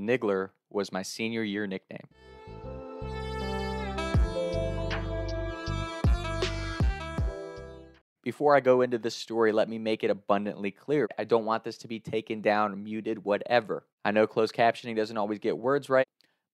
Niggler was my senior year nickname. Before I go into this story, let me make it abundantly clear. I don't want this to be taken down, muted, whatever. I know closed captioning doesn't always get words right.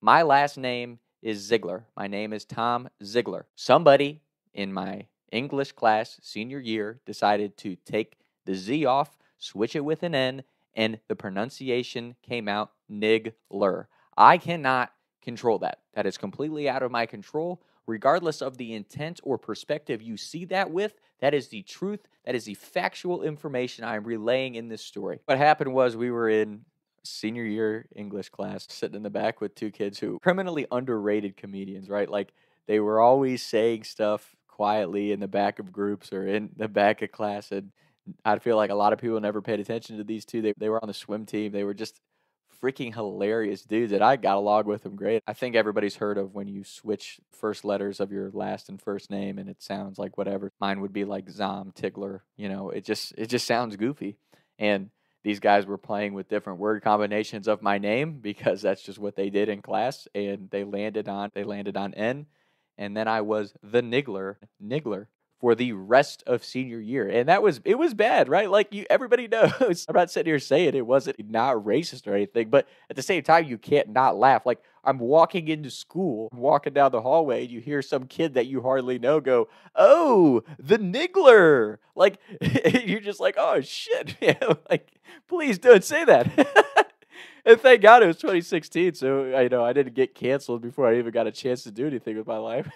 My last name is Ziegler. My name is Tom Ziegler. Somebody in my English class senior year decided to take the Z off, switch it with an N, and the pronunciation came out Niggler. I cannot control that. That is completely out of my control. Regardless of the intent or perspective you see that with, that is the truth. That is the factual information I am relaying in this story. What happened was we were in senior year English class, sitting in the back with two kids who criminally underrated comedians, right? Like they were always saying stuff quietly in the back of groups or in the back of class. And I feel like a lot of people never paid attention to these two. They were on the swim team. They were just freaking hilarious dudes that I got along with them great. I think everybody's heard of when you switch first letters of your last and first name and it sounds like whatever. Mine would be like Zom, Tigler, it just sounds goofy. And these guys were playing with different word combinations of my name because that's just what they did in class, and they landed on N, and then I was the Niggler for the rest of senior year. And it was bad, right? Like everybody knows. I'm not sitting here saying it wasn't not racist or anything, but at the same time, you can't not laugh. Like I'm walking into school, walking down the hallway, and you hear some kid that you hardly know go, "Oh, the Niggler." Like you're just like, "Oh shit." Like, please don't say that. And thank God it was 2016, so I didn't get canceled before I even got a chance to do anything with my life.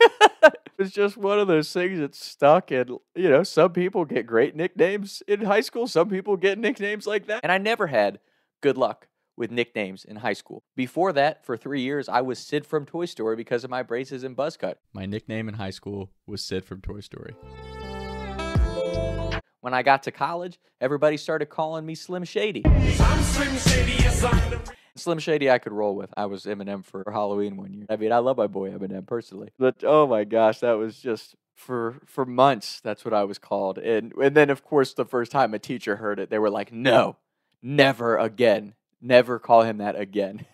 It's just one of those things that stuck, and some people get great nicknames in high school. Some people get nicknames like that, and I never had good luck with nicknames in high school. Before that, for 3 years, I was Sid from Toy Story because of my braces and buzz cut. My nickname in high school was Sid from Toy Story. When I got to college, everybody started calling me Slim Shady. I'm Slim Shady, yes, Slim Shady I could roll with. I was Eminem for Halloween one year. I mean, I love my boy Eminem personally. But oh my gosh, that was just for months, that's what I was called. And then of course the first time a teacher heard it, they were like, "No, never again. Never call him that again."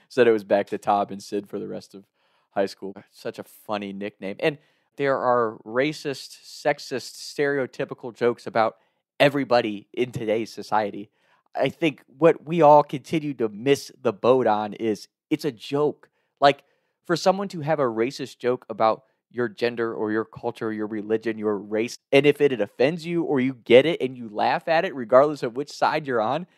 So it was back to Tom and Sid for the rest of high school. Such a funny nickname. And there are racist, sexist, stereotypical jokes about everybody in today's society. I think what we all continue to miss the boat on is it's a joke. Like for someone to have a racist joke about your gender or your culture, your religion, your race, and if it offends you or you get it and you laugh at it, regardless of which side you're on,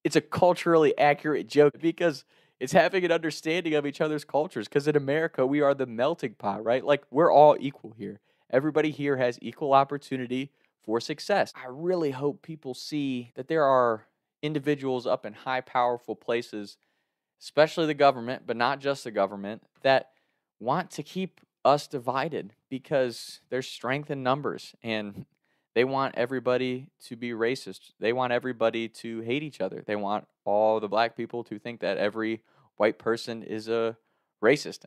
it's a culturally accurate joke because it's having an understanding of each other's cultures. Because in America, we are the melting pot, right? Like we're all equal here. Everybody here has equal opportunity for success. I really hope people see that there are individuals up in high, powerful places, especially the government, but not just the government, that want to keep us divided because there's strength in numbers and they want everybody to be racist. They want everybody to hate each other. They want all the black people to think that every white person is a racist.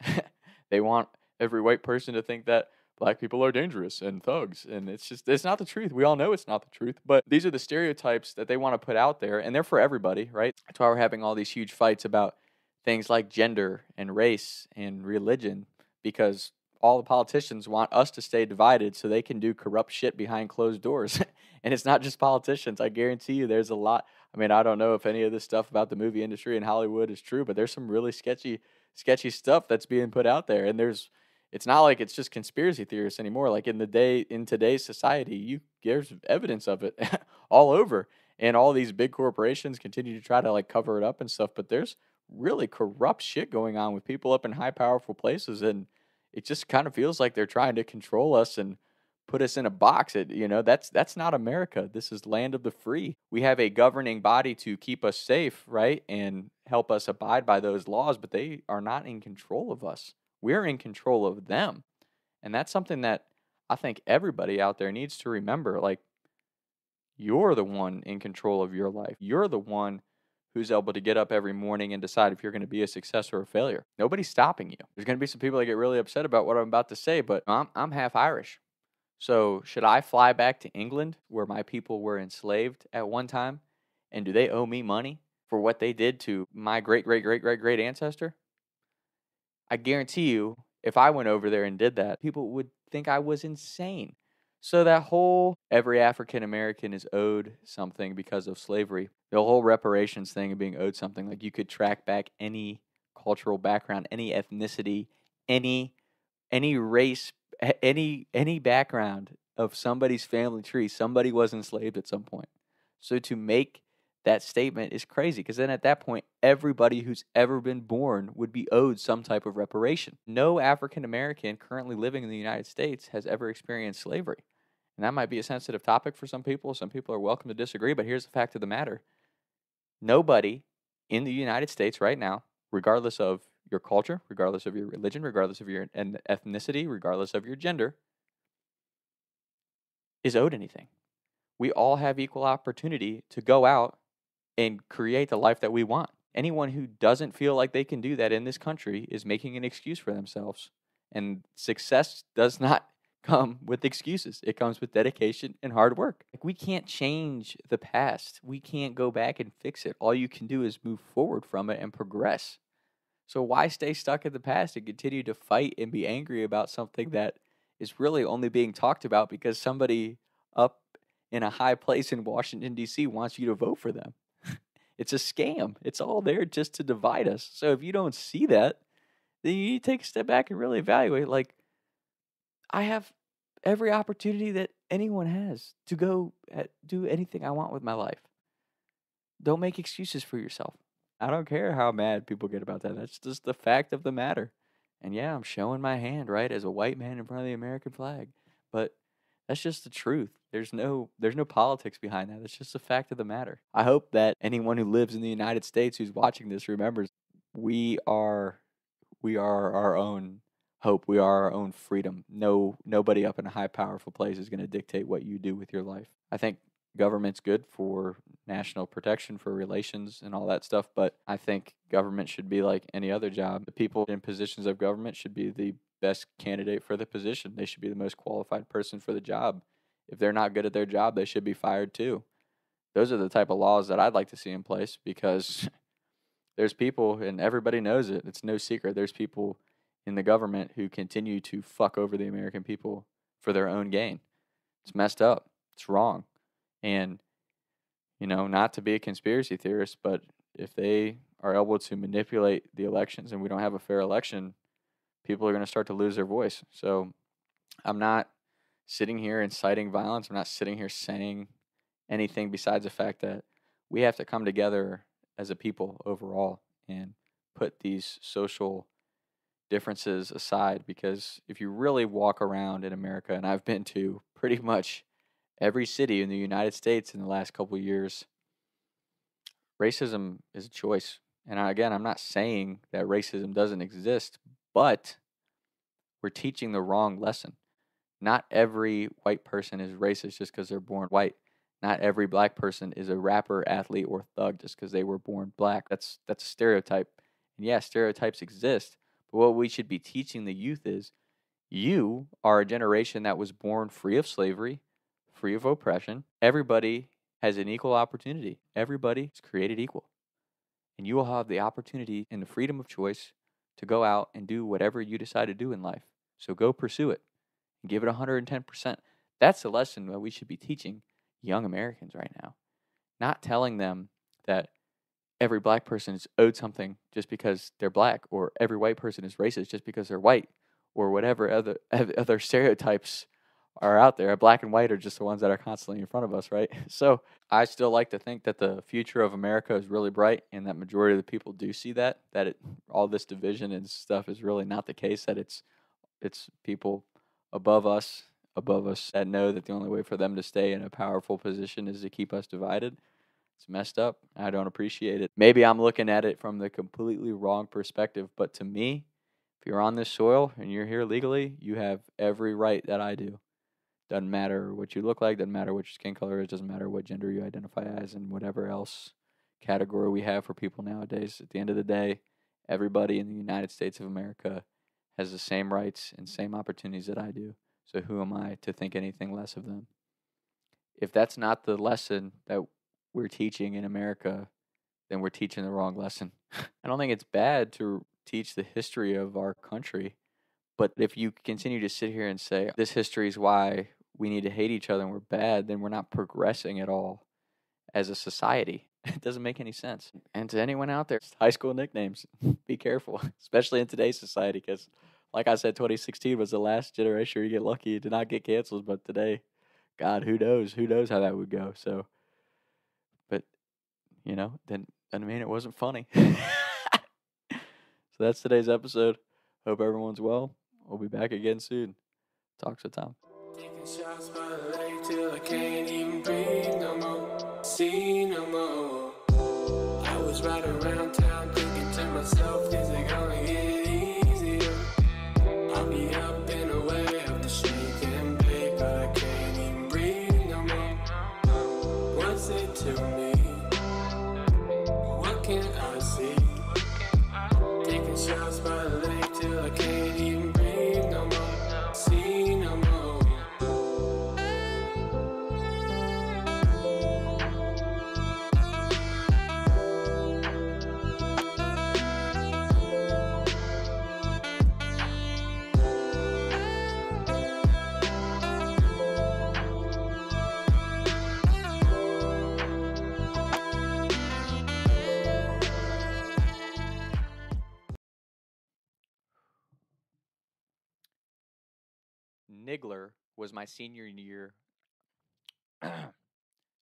They want every white person to think that black people are dangerous and thugs. And it's not the truth. We all know it's not the truth. But these are the stereotypes that they want to put out there. And they're for everybody, right? That's why we're having all these huge fights about things like gender and race and religion, because all the politicians want us to stay divided so they can do corrupt shit behind closed doors. And it's not just politicians. I guarantee you there's a lot. I mean, I don't know if any of this stuff about the movie industry in Hollywood is true, but there's some really sketchy stuff that's being put out there. And it's not like it's just conspiracy theorists anymore. Like in today's society, there's evidence of it all over. And all these big corporations continue to try to like cover it up and stuff, but there's really corrupt shit going on with people up in high powerful places, and it just kind of feels like they're trying to control us and put us in a box. That's not America. This is land of the free. We have a governing body to keep us safe, right? And help us abide by those laws, but they are not in control of us. We're in control of them. And that's something that I think everybody out there needs to remember. Like, you're the one in control of your life. You're the one who's able to get up every morning and decide if you're going to be a success or a failure. Nobody's stopping you. There's going to be some people that get really upset about what I'm about to say, but I'm half Irish. So should I fly back to England where my people were enslaved at one time? And do they owe me money for what they did to my great, great, great, great, great ancestor, I guarantee you, if I went over there and did that, people would think I was insane. So that whole every African American is owed something because of slavery, the whole reparations thing of being owed something, like you could track back any cultural background, any ethnicity, any race, any background of somebody's family tree, somebody was enslaved at some point. So to make that statement is crazy, because then at that point, everybody who's ever been born would be owed some type of reparation. No African American currently living in the United States has ever experienced slavery. And that might be a sensitive topic for some people. Some people are welcome to disagree, but here's the fact of the matter. Nobody in the United States right now, regardless of your culture, regardless of your religion, regardless of your ethnicity, regardless of your gender, is owed anything. We all have equal opportunity to go out and create the life that we want. Anyone who doesn't feel like they can do that in this country is making an excuse for themselves. And success does not come with excuses. It comes with dedication and hard work. Like, we can't change the past. We can't go back and fix it. All you can do is move forward from it and progress. So why stay stuck in the past and continue to fight and be angry about something that is really only being talked about because somebody up in a high place in Washington, D.C. wants you to vote for them? It's a scam. It's all there just to divide us. So if you don't see that, then you need to take a step back and really evaluate. Like, I have every opportunity that anyone has to go do anything I want with my life. Don't make excuses for yourself. I don't care how mad people get about that. That's just the fact of the matter. And yeah, I'm showing my hand, right, as a white man in front of the American flag. But that's just the truth. There's no politics behind that. It's just a fact of the matter. I hope that anyone who lives in the United States who's watching this remembers we are our own hope. We are our own freedom. Nobody up in a high powerful place is going to dictate what you do with your life. I think government's good for national protection, for relations and all that stuff, but I think government should be like any other job. The people in positions of government should be the best candidate for the position. They should be the most qualified person for the job. If they're not good at their job, they should be fired too. Those are the type of laws that I'd like to see in place, because there's people, and everybody knows it, it's no secret, there's people in the government who continue to fuck over the American people for their own gain. It's messed up. It's wrong. And, not to be a conspiracy theorist, but if they are able to manipulate the elections and we don't have a fair election, people are going to start to lose their voice. So I'm not sitting here inciting violence. I'm not sitting here saying anything besides the fact that we have to come together as a people overall and put these social differences aside, because if you really walk around in America, and I've been to pretty much every city in the United States in the last couple of years, racism is a choice. And again, I'm not saying that racism doesn't exist, but we're teaching the wrong lesson. Not every white person is racist just because they're born white. Not every black person is a rapper, athlete, or thug just because they were born black. That's a stereotype. And yeah, stereotypes exist. But what we should be teaching the youth is, you are a generation that was born free of slavery, free of oppression. Everybody has an equal opportunity. Everybody is created equal. And you will have the opportunity and the freedom of choice to go out and do whatever you decide to do in life. So go pursue it and give it 110%. That's the lesson that we should be teaching young Americans right now. Not telling them that every black person is owed something just because they're black, or every white person is racist just because they're white, or whatever other stereotypes are out there. Black and white are just the ones that are constantly in front of us, right? So I still like to think that the future of America is really bright, and that majority of the people do see that all this division and stuff is really not the case, that it's people above us that know that the only way for them to stay in a powerful position is to keep us divided. It's messed up. I don't appreciate it. Maybe I'm looking at it from the completely wrong perspective, but to me, if you're on this soil and you're here legally, you have every right that I do. Doesn't matter what you look like, doesn't matter what your skin color is, doesn't matter what gender you identify as, and whatever else category we have for people nowadays. At the end of the day, everybody in the United States of America has the same rights and same opportunities that I do. So who am I to think anything less of them? If that's not the lesson that we're teaching in America, then we're teaching the wrong lesson. I don't think it's bad to teach the history of our country, but if you continue to sit here and say this history is why we need to hate each other and we're bad, then we're not progressing at all as a society. It doesn't make any sense. And to anyone out there, high school nicknames, be careful, especially in today's society, because like I said, 2016 was the last generation where you get lucky to not get canceled. But today, God, who knows? Who knows how that would go? So, but, then I mean, it wasn't funny. So that's today's episode. Hope everyone's well. We'll be back again soon. Talk to Tom. Taking shots by the lake till I can't even breathe no more. See no more. I was riding around town thinking to myself, is it gonna get easier? I'll be up and away up the street and bake, but I can't even breathe no more. What's it to me? What can I see? Taking shots by the lake till I can't even breathe no more. See no more. Niggler was my senior year.